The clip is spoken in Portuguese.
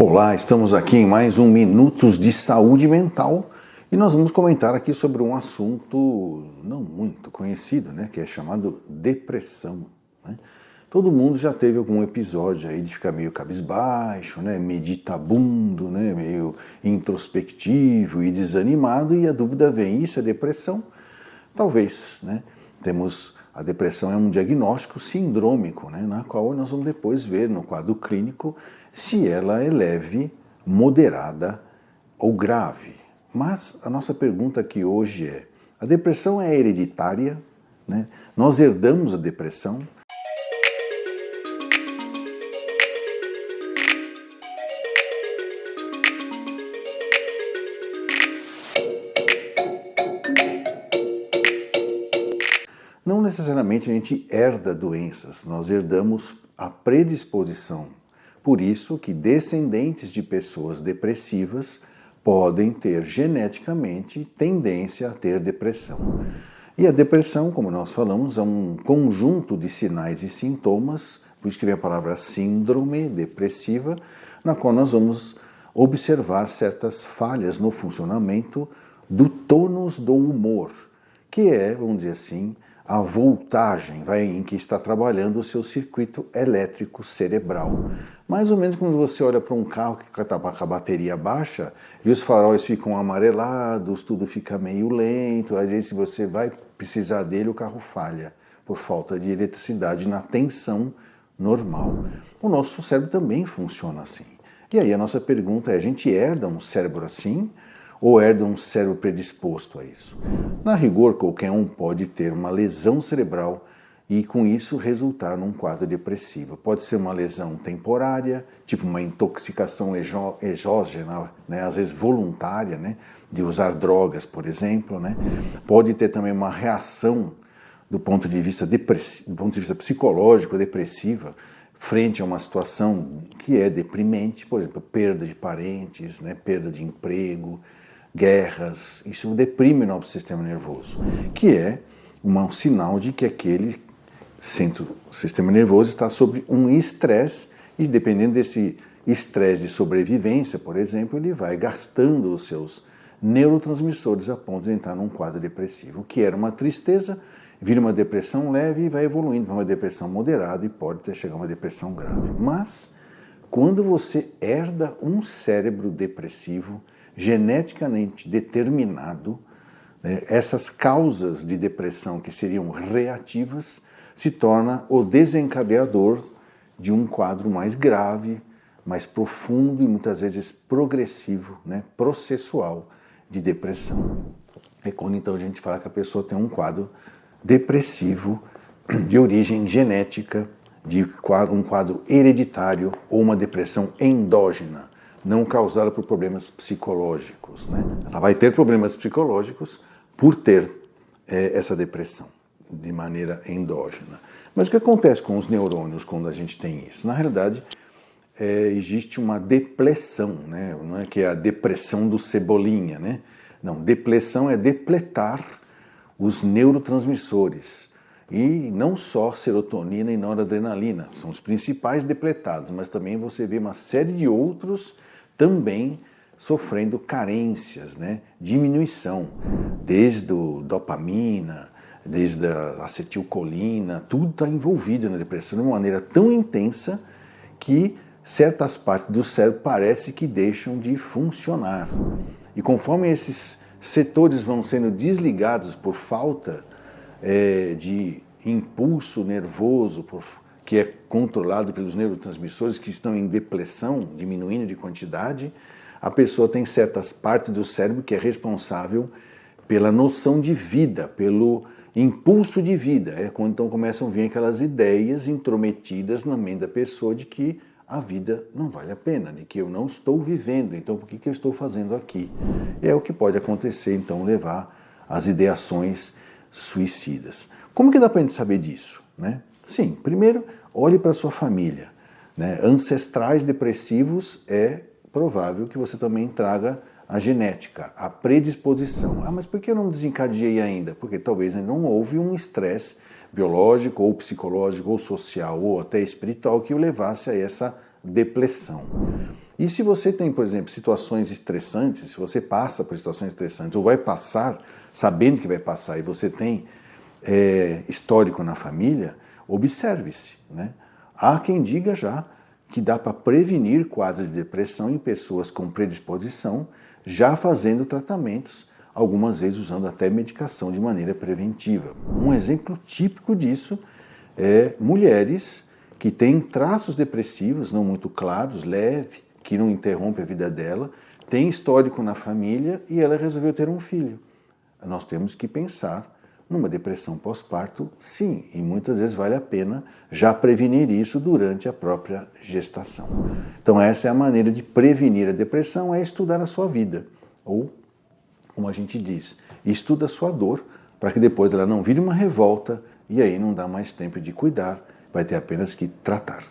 Olá, estamos aqui em mais um Minutos de Saúde Mental e nós vamos comentar aqui sobre um assunto não muito conhecido, né, que é chamado depressão. Né? Todo mundo já teve algum episódio aí de ficar meio cabisbaixo, né, meditabundo, né, meio introspectivo e desanimado, e a dúvida vem: isso é depressão? Talvez, né? A depressão é um diagnóstico sindrômico, né, na qual nós vamos depois ver no quadro clínico se ela é leve, moderada ou grave. Mas a nossa pergunta aqui hoje é: a depressão é hereditária? Né? Nós herdamos a depressão? Não necessariamente a gente herda doenças, nós herdamos a predisposição. Por isso que descendentes de pessoas depressivas podem ter geneticamente tendência a ter depressão. E a depressão, como nós falamos, é um conjunto de sinais e sintomas, por isso que vem a palavra síndrome depressiva, na qual nós vamos observar certas falhas no funcionamento do tônus do humor, que é, vamos dizer assim, a voltagem em que está trabalhando o seu circuito elétrico cerebral. Mais ou menos quando você olha para um carro que está com a bateria baixa e os faróis ficam amarelados, tudo fica meio lento, às vezes se você vai precisar dele, o carro falha por falta de eletricidade na tensão normal. O nosso cérebro também funciona assim. E aí a nossa pergunta é: a gente herda um cérebro assim? Ou herda um cérebro predisposto a isso? Na rigor, qualquer um pode ter uma lesão cerebral e com isso resultar num quadro depressivo. Pode ser uma lesão temporária, tipo uma intoxicação exógena, né, às vezes voluntária, né, de usar drogas, por exemplo. Né. Pode ter também uma reação do ponto de vista psicológico, depressiva, frente a uma situação que é deprimente, por exemplo, perda de parentes, né, perda de emprego, guerras. Isso deprime o nosso sistema nervoso, que é um sinal de que aquele sistema nervoso está sob um estresse, e dependendo desse estresse de sobrevivência, por exemplo, ele vai gastando os seus neurotransmissores a ponto de entrar num quadro depressivo. O que era uma tristeza vira uma depressão leve e vai evoluindo para uma depressão moderada e pode até chegar a uma depressão grave. Mas quando você herda um cérebro depressivo geneticamente determinado, né, essas causas de depressão que seriam reativas se torna o desencadeador de um quadro mais grave, mais profundo e muitas vezes progressivo, né, processual de depressão. É quando então a gente fala que a pessoa tem um quadro depressivo de origem genética, um quadro hereditário ou uma depressão endógena, não causada por problemas psicológicos. Né? Ela vai ter problemas psicológicos por ter essa depressão de maneira endógena. Mas o que acontece com os neurônios quando a gente tem isso? Na realidade, existe uma depressão, né? Não é que é a depressão do Cebolinha, né? Não, depressão é depletar os neurotransmissores. E não só serotonina e noradrenalina, são os principais depletados, mas também você vê uma série de outros também sofrendo carências, né? Diminuição, desde a dopamina, desde a acetilcolina, tudo está envolvido na depressão de uma maneira tão intensa que certas partes do cérebro parece que deixam de funcionar. E conforme esses setores vão sendo desligados por falta de impulso nervoso, que é controlado pelos neurotransmissores que estão em depressão, diminuindo de quantidade, a pessoa tem certas partes do cérebro que é responsável pela noção de vida, pelo impulso de vida. É quando então começam a vir aquelas ideias intrometidas na mente da pessoa de que a vida não vale a pena, de que eu não estou vivendo, então por que eu estou fazendo aqui? É o que pode acontecer, então, levar às ideações suicidas. Como que dá para a gente saber disso? Né? Sim, primeiro, olhe para a sua família. Né? Ancestrais depressivos, é provável que você também traga a genética, a predisposição. Ah, mas por que eu não desencadeei ainda? Porque talvez ainda não houve um estresse biológico, ou psicológico, ou social, ou até espiritual que o levasse a essa depressão. E se você tem, por exemplo, situações estressantes, se você passa por situações estressantes ou vai passar, sabendo que vai passar, e você tem histórico na família, observe-se, né? Há quem diga já que dá para prevenir quadros de depressão em pessoas com predisposição, já fazendo tratamentos, algumas vezes usando até medicação de maneira preventiva. Um exemplo típico disso é mulheres que têm traços depressivos não muito claros, leve, que não interrompe a vida dela, tem histórico na família e ela resolveu ter um filho. Nós temos que pensar numa depressão pós-parto, sim, e muitas vezes vale a pena já prevenir isso durante a própria gestação. Então essa é a maneira de prevenir a depressão, é estudar a sua vida, ou, como a gente diz, estuda a sua dor, para que depois ela não vire uma revolta e aí não dá mais tempo de cuidar, vai ter apenas que tratar.